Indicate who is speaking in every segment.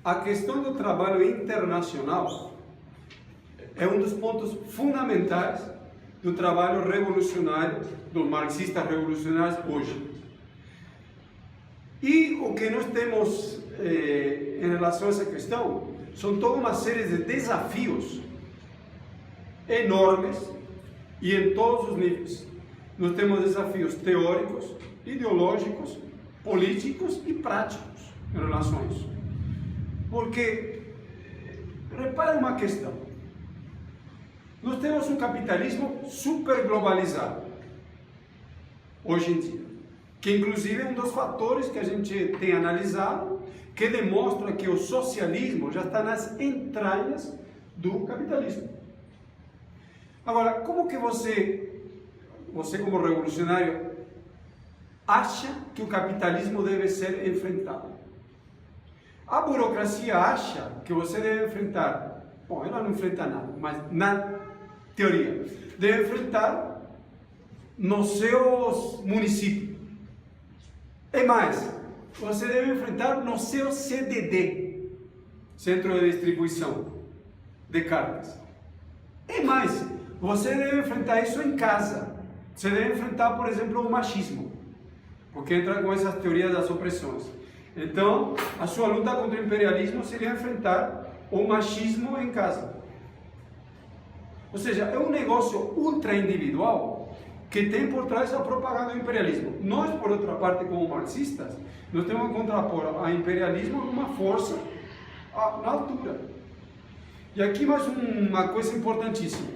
Speaker 1: A questão do trabalho internacional é um dos pontos fundamentais do trabalho revolucionário, dos marxistas revolucionários hoje. E o que nós temos em relação a essa questão são toda uma série de desafios enormes e em todos os níveis. Nós temos desafios teóricos, ideológicos, políticos e práticos em relação a isso. Porque, repare uma questão, nós temos um capitalismo super globalizado, hoje em dia, que inclusive é um dos fatores que a gente tem analisado, que demonstra que o socialismo já está nas entranhas do capitalismo. Agora, como que você como revolucionário, acha que o capitalismo deve ser enfrentado? A burocracia acha que você deve enfrentar, bom, ela não enfrenta nada, mas na teoria, deve enfrentar nos seus municípios. E mais, você deve enfrentar no seu CDD, Centro de Distribuição de Cartas. E mais, você deve enfrentar isso em casa. Você deve enfrentar, por exemplo, o machismo, porque entra com essas teorias das opressões. Então, a sua luta contra o imperialismo seria enfrentar o machismo em casa. Ou seja, é um negócio ultra individual que tem por trás a propaganda do imperialismo. Nós, por outra parte, como marxistas, nós temos que contrapor a imperialismo numa força na altura. E aqui mais uma coisa importantíssima.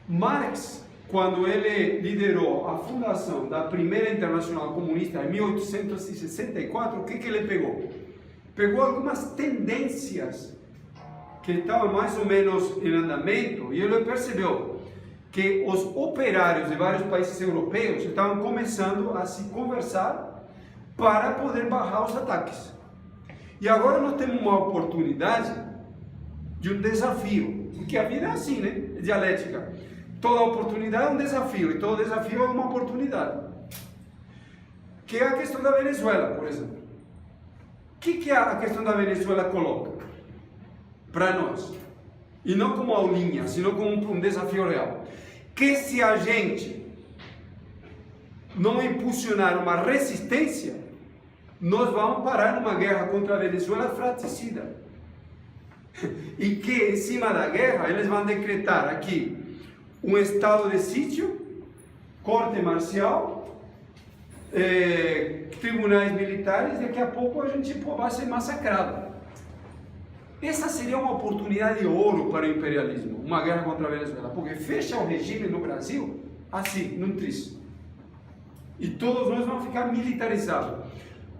Speaker 1: Marx, quando ele liderou a fundação da primeira Internacional Comunista em 1864, o que ele pegou? Pegou algumas tendências que estavam mais ou menos em andamento e ele percebeu que os operários de vários países europeus estavam começando a se conversar para poder barrar os ataques. E agora nós temos uma oportunidade de um desafio, porque a vida é assim, né? É dialética. Toda oportunidade é um desafio e todo desafio é uma oportunidade. Que é a questão da Venezuela, por exemplo. O que a questão da Venezuela coloca para nós? E não como aulinha, sino como um desafio real. Que se a gente não impulsionar uma resistência, nós vamos parar numa guerra contra a Venezuela fratricida. E que em cima da guerra eles vão decretar aqui um estado de sítio, corte marcial, tribunais militares, e daqui a pouco a gente vai ser massacrado. Essa seria uma oportunidade de ouro para o imperialismo, uma guerra contra a Venezuela, porque fecha o regime no Brasil assim, num triz. E todos nós vamos ficar militarizados.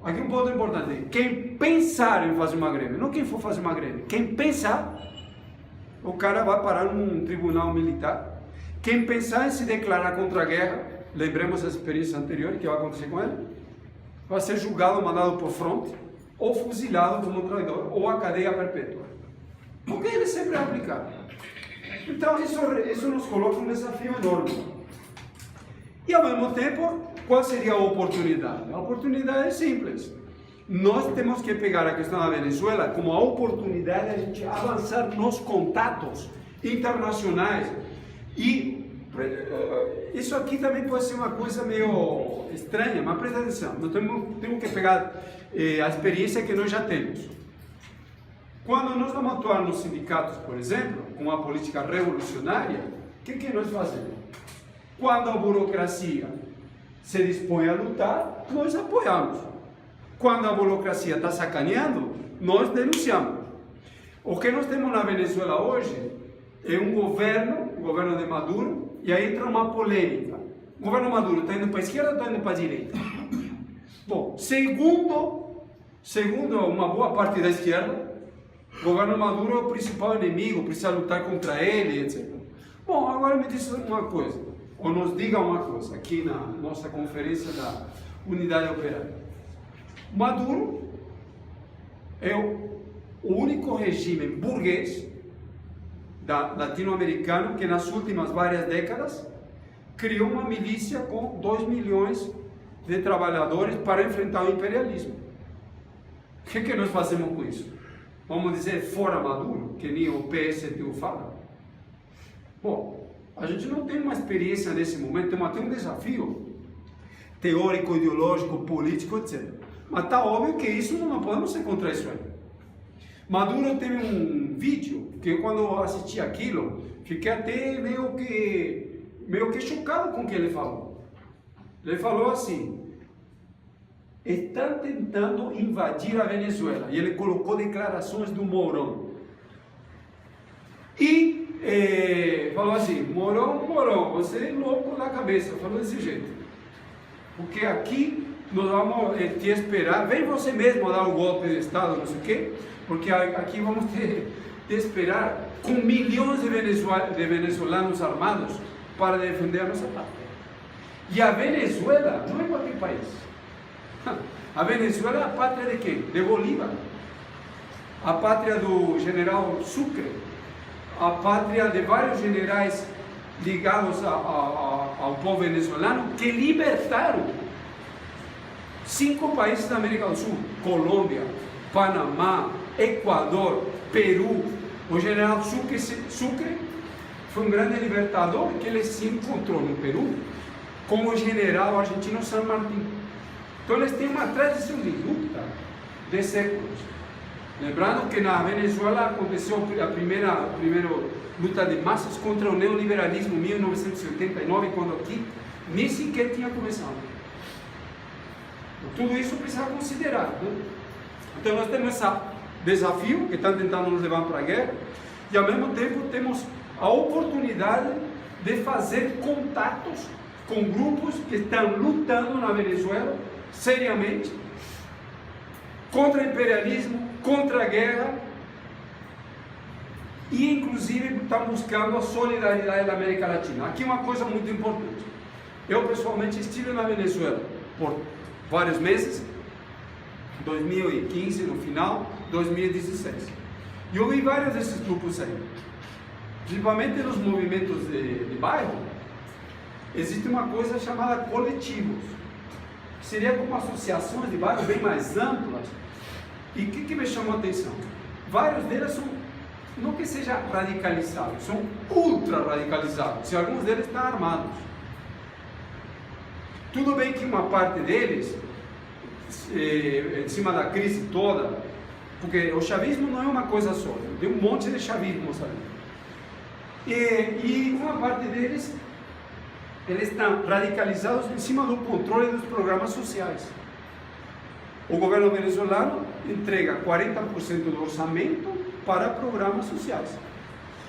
Speaker 1: Aqui um ponto importante: quem pensar em fazer uma greve, não quem for fazer uma greve, quem pensar, o cara vai parar num tribunal militar. Quem pensar em se declarar contra a guerra, lembremos as experiências anteriores que vai acontecer com ele, vai ser julgado, mandado por fronte, ou fuzilado como traidor, ou a cadeia perpétua. Porque ele sempre é aplicado. Então isso nos coloca um desafio enorme. E ao mesmo tempo, qual seria a oportunidade? A oportunidade é simples. Nós temos que pegar a questão da Venezuela como a oportunidade de a gente avançar nos contatos internacionais. E isso aqui também pode ser uma coisa meio estranha, mas presta atenção, nós temos que pegar a experiência que nós já temos. Quando nós vamos atuar nos sindicatos, por exemplo, com uma política revolucionária, o que nós fazemos? Quando a burocracia se dispõe a lutar, nós apoiamos. Quando a burocracia está sacaneando, nós denunciamos. O que nós temos na Venezuela hoje é um governo, o governo de Maduro, e aí entra uma polêmica. O governo Maduro está indo para a esquerda ou está indo para a direita? Bom, segundo uma boa parte da esquerda, o governo Maduro é o principal inimigo, precisa lutar contra ele, etc. Bom, agora me diz uma coisa, ou nos diga uma coisa, aqui na nossa conferência da Unidade Operária. Maduro é o único regime burguês latino-americano que nas últimas várias décadas criou uma milícia com 2 milhões de trabalhadores para enfrentar o imperialismo. O que nós fazemos com isso? Vamos dizer fora Maduro, que nem o PSTU fala? Bom, a gente não tem uma experiência nesse momento, temos até um desafio teórico, ideológico, político, etc. Mas está óbvio que isso não podemos encontrar isso aí. Maduro teve um vídeo que quando eu assisti aquilo, fiquei até meio que chocado com o que ele falou. Ele falou assim: estão tentando invadir a Venezuela. E ele colocou declarações do Mourão. E falou assim: Mourão, você é louco na cabeça. Falou desse jeito. Porque aqui nós vamos te esperar. Vem você mesmo dar o golpe de Estado, não sei o quê. Porque aqui vamos te esperar com milhões de venezuelanos armados para defender a nossa pátria. E a Venezuela não é qualquer país. A Venezuela é a pátria de quem? De Bolívar. A pátria do general Sucre. A pátria de vários generais ligados ao povo venezuelano que libertaram 5 países da América do Sul: Colômbia, Panamá, Equador, Peru. O general Sucre foi um grande libertador que ele se encontrou no Peru com o general argentino San Martín. Então eles têm uma tradição de luta de séculos. Lembrando que na Venezuela aconteceu a primeira luta de massas contra o neoliberalismo em 1989, quando aqui nem sequer tinha começado. Tudo isso precisa considerar, né? Então nós temos esse desafio que estão tentando nos levar para a guerra, e ao mesmo tempo temos a oportunidade de fazer contatos com grupos que estão lutando na Venezuela seriamente contra o imperialismo, contra a guerra, e inclusive estão buscando a solidariedade da América Latina. Aqui uma coisa muito importante: eu pessoalmente estive na Venezuela por vários meses, 2015 no final, 2016, e eu vi vários desses grupos aí, principalmente nos movimentos de bairro. Existe uma coisa chamada coletivos, que seria como associações de bairro bem mais amplas. E o que me chamou a atenção? Vários deles são, não que seja radicalizados, são ultra radicalizados, e alguns deles estão armados. Tudo bem que uma parte deles, em cima da crise toda, porque o chavismo não é uma coisa só, tem um monte de chavismo, sabe? E uma parte deles, eles estão radicalizados em cima do controle dos programas sociais. O governo venezuelano entrega 40% do orçamento para programas sociais.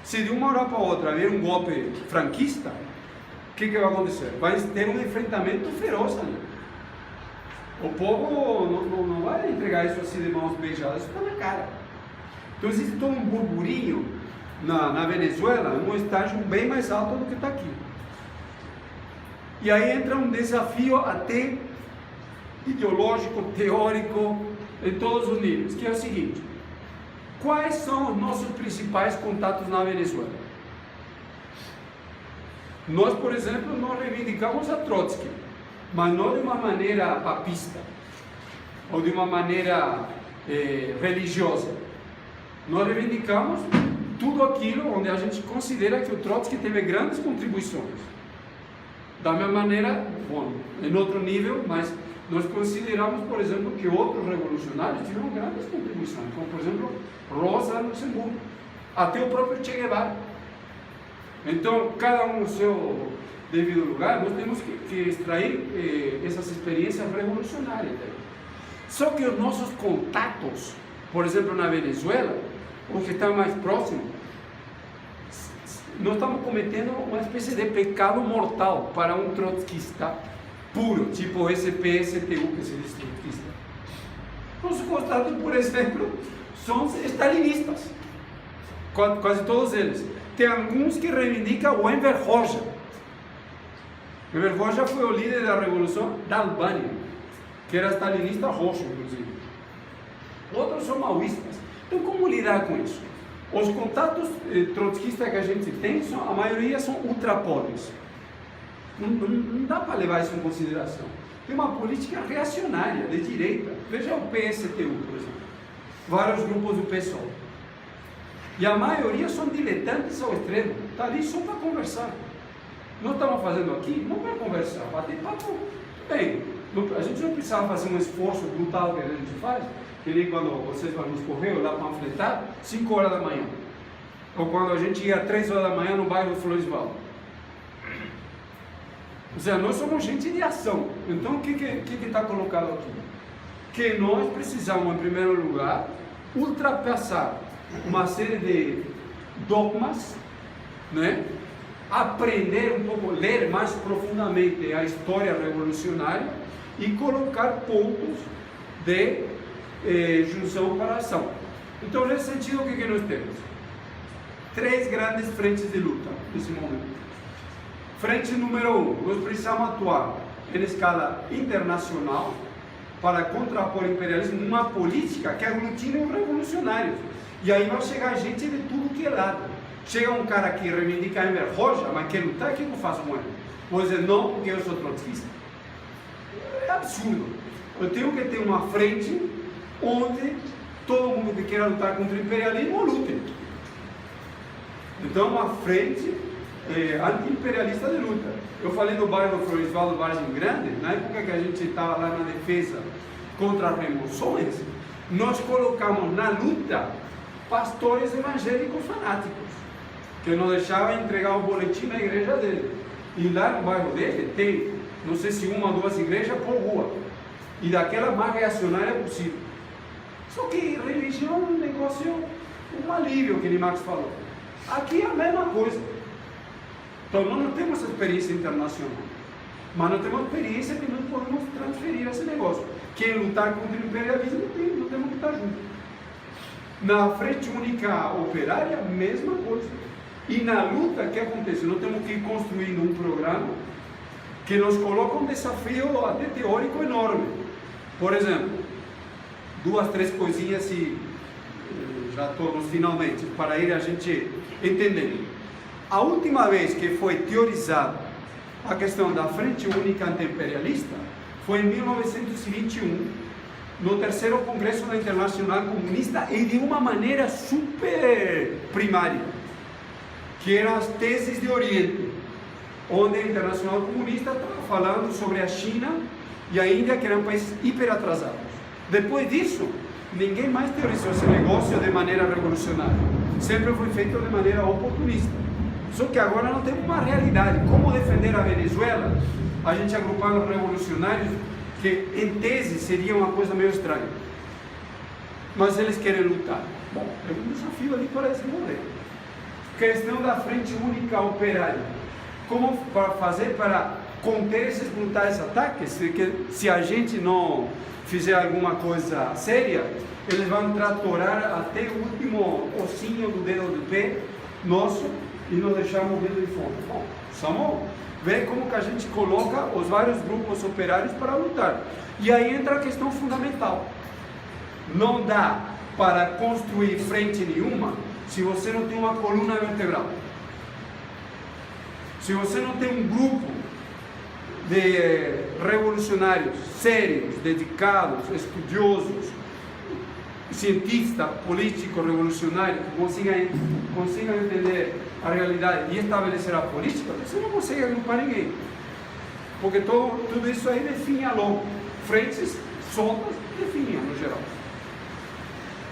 Speaker 1: Se de uma hora para outra haver um golpe franquista, o que vai acontecer? Vai ter um enfrentamento feroz ali. O povo não vai entregar isso assim de mãos beijadas, isso está na cara. Então existe todo um burburinho na Venezuela, em um estágio bem mais alto do que está aqui. E aí entra um desafio até ideológico, teórico, em todos os níveis, que é o seguinte: quais são os nossos principais contatos na Venezuela? Nós, por exemplo, nós reivindicamos a Trotsky, mas não de uma maneira papista, ou de uma maneira religiosa. Nós reivindicamos tudo aquilo onde a gente considera que o Trotsky teve grandes contribuições. Da mesma maneira, bom, em outro nível, mas nós consideramos, por exemplo, que outros revolucionários tiveram grandes contribuições, como, por exemplo, Rosa Luxemburgo, até o próprio Che Guevara. Então, cada um no seu devido lugar, nós temos que extrair essas experiências revolucionárias. Só que os nossos contatos, por exemplo, na Venezuela, os que estão mais próximos, nós estamos cometendo uma espécie de pecado mortal para um trotskista puro, tipo esse PSTU que se diz trotskista. Os contatos, por exemplo, são stalinistas, quase todos eles. Tem alguns que reivindicam o Enver Hoxha. Enver Hoxha foi o líder da revolução da Albânia, que era stalinista roxo, inclusive. Outros são maoístas. Então, como lidar com isso? Os contatos trotskistas que a gente tem, a maioria são ultrapobres. Não dá para levar isso em consideração. tem uma política reacionária, de direita. Veja o PSTU, por exemplo. Vários grupos do PSOL. E a maioria são diletantes ao extremo. Está ali só para conversar. Nós estamos fazendo aqui, não para conversar, para ter papo. Bem, a gente não precisava fazer um esforço brutal que a gente faz, que nem quando vocês vão nos correios lá panfletar, 5 horas da manhã. Ou quando a gente ia 3 horas da manhã no bairro do Floresval. Ou seja, nós somos gente de ação. Então o que está colocado aqui? Que nós precisamos, em primeiro lugar, ultrapassar uma série de dogmas, né? Aprender um pouco, ler mais profundamente a história revolucionária e colocar pontos de junção para a ação. Então, nesse sentido, o que nós temos? 3 grandes frentes de luta nesse momento. Frente número 1, nós precisamos atuar em escala internacional para contrapor o imperialismo numa política que aglutine os revolucionários. E aí vai chegar gente de tudo que é lado. Chega um cara que reivindica a Enver Roja, mas quer lutar, o que eu faço com ele? Vou dizer não, porque eu sou trotskista. É absurdo. Eu tenho que ter uma frente onde todo mundo que queira lutar contra o imperialismo lute. Então, uma frente anti-imperialista de luta. Eu falei do bairro Floresval do Vargem Grande, na época que a gente estava lá na defesa contra as remoções, nós colocamos na luta pastores evangélicos fanáticos, que não deixavam entregar o boletim na igreja dele. E lá no bairro dele tem, não sei se 1 ou 2 igrejas por rua, e daquela mais reacionária possível. Só que religião é um negócio, um alívio, que o Max falou. Aqui é a mesma coisa. Então nós não temos experiência internacional, mas nós temos experiência que nós podemos transferir esse negócio. Quem lutar contra o imperialismo, nós temos que estar juntos. Na frente única operária, mesma coisa. E na luta, o que acontece? Nós temos que ir construindo um programa que nos coloca um desafio até teórico enorme. Por exemplo, 2, 3 coisinhas e já estou nos finalmente, para ir a gente entendendo. A última vez que foi teorizada a questão da frente única anti-imperialista foi em 1921, no 3º Congresso da Internacional Comunista, e de uma maneira super primária, que eram as teses de Oriente, onde a Internacional Comunista estava falando sobre a China e a Índia, que eram países hiperatrasados. Depois disso, ninguém mais teorizou esse negócio de maneira revolucionária, sempre foi feito de maneira oportunista. Só que agora não temos uma realidade. Como defender a Venezuela? A gente agrupando os revolucionários, que em tese seria uma coisa meio estranha. Mas eles querem lutar. Bom, é um desafio ali para desenvolver. Questão da frente única operária. Como fazer para conter esses brutais ataques? Que se a gente não fizer alguma coisa séria, eles vão tratorar até o último ossinho do dedo do pé nosso e nos deixar morrendo de fome. Bom, precisamos ver como que a gente coloca os vários grupos operários para lutar. E aí entra a questão fundamental. Não dá para construir frente nenhuma se você não tem uma coluna vertebral. Se você não tem um grupo de revolucionários sérios, dedicados, estudiosos, cientistas, políticos, revolucionários, que consigam entender a realidade e estabelecer a política, você não consegue agrupar ninguém. Porque tudo isso aí definha logo. Frentes soltas definham no geral.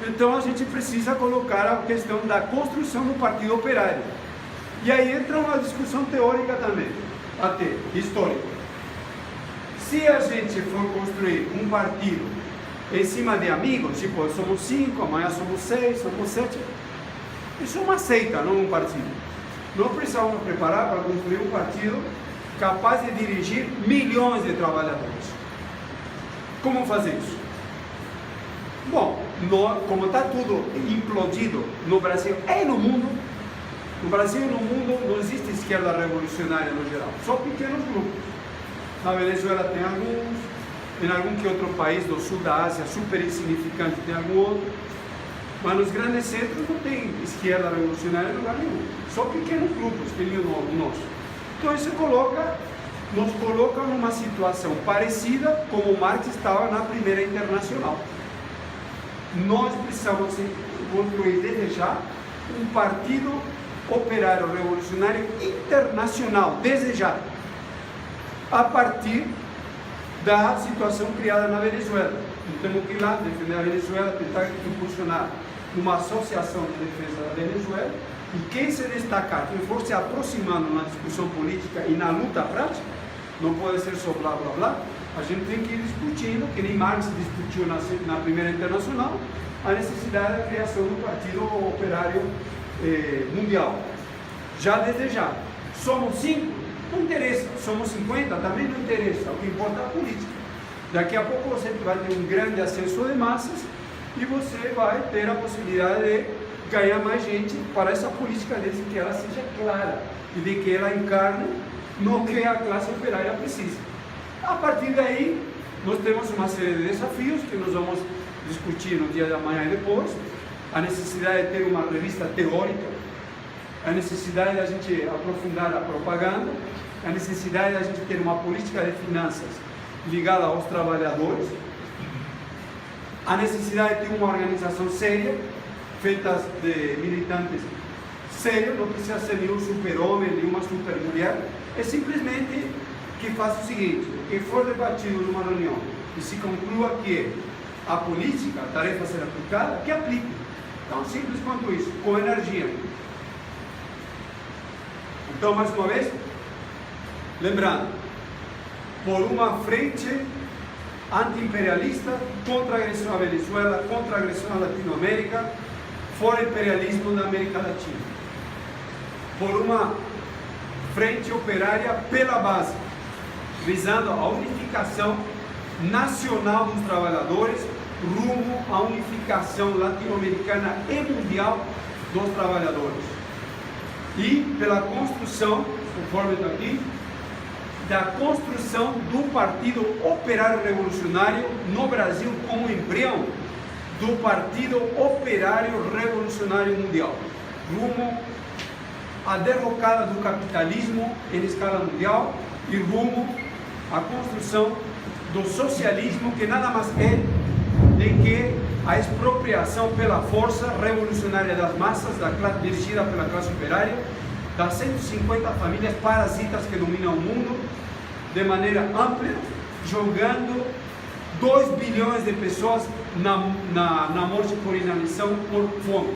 Speaker 1: Então a gente precisa colocar a questão da construção do Partido Operário. E aí entra uma discussão teórica também, até histórica. Se a gente for construir um partido em cima de amigos, tipo, somos 5, amanhã somos 6, somos 7, isso é uma seita, não um partido. Nós precisamos preparar para construir um partido capaz de dirigir milhões de trabalhadores. Como fazer isso? Bom, como está tudo implodido no Brasil e no mundo, no Brasil e no mundo não existe esquerda revolucionária no geral, só pequenos grupos. Na Venezuela tem alguns, em algum que outro país do sul da Ásia, super insignificante, tem algum outro, mas nos grandes centros não tem esquerda revolucionária em lugar nenhum, só pequenos grupos que nem o nosso. Então isso coloca nos coloca numa situação parecida como Marx estava na Primeira Internacional. Nós precisamos construir desde já um partido operário revolucionário internacional, desde já, a partir da situação criada na Venezuela. Então temos que ir lá defender a Venezuela, tentar impulsionar uma associação de defesa da Venezuela, e quem se destacar, quem for se aproximando na discussão política e na luta prática, não pode ser só blá blá blá, a gente tem que ir discutindo, que nem Marx discutiu na Primeira Internacional, a necessidade da criação do Partido Operário Mundial. Já desde já. Somos 5? Não interessa. Somos 50? Também não interessa. O que importa é a política. Daqui a pouco você vai ter um grande ascenso de massas e você vai ter a possibilidade de ganhar mais gente para essa política, desde que ela seja clara e de que ela encarne no que a classe operária precisa. A partir daí, nós temos uma série de desafios que nós vamos discutir no dia de amanhã e depois. A necessidade de ter uma revista teórica, a necessidade de a gente aprofundar a propaganda, a necessidade de a gente ter uma política de finanças ligada aos trabalhadores, a necessidade de ter uma organização séria, feita de militantes sérios, não precisa ser nenhum super-homem, nenhuma super-mulher, é simplesmente que faça o seguinte: o que for debatido numa reunião e se conclua que a política, a tarefa a ser aplicada, que aplique. Tão simples quanto isso, com energia. Então, mais uma vez, lembrando, por uma frente anti-imperialista, contra a agressão à Venezuela, contra a agressão à Latinoamérica, fora imperialismo da América Latina. Por uma frente operária pela base, visando a unificação nacional dos trabalhadores, rumo à unificação latino-americana e mundial dos trabalhadores. E pela construção, conforme está aqui, da construção do Partido Operário Revolucionário no Brasil como embrião do Partido Operário Revolucionário Mundial, rumo à derrocada do capitalismo em escala mundial e rumo à construção do socialismo, que nada mais é de que a expropriação pela força revolucionária das massas, dirigida pela classe operária, das 150 famílias parasitas que dominam o mundo de maneira ampla, jogando 2 bilhões de pessoas na morte por inanição, por fome.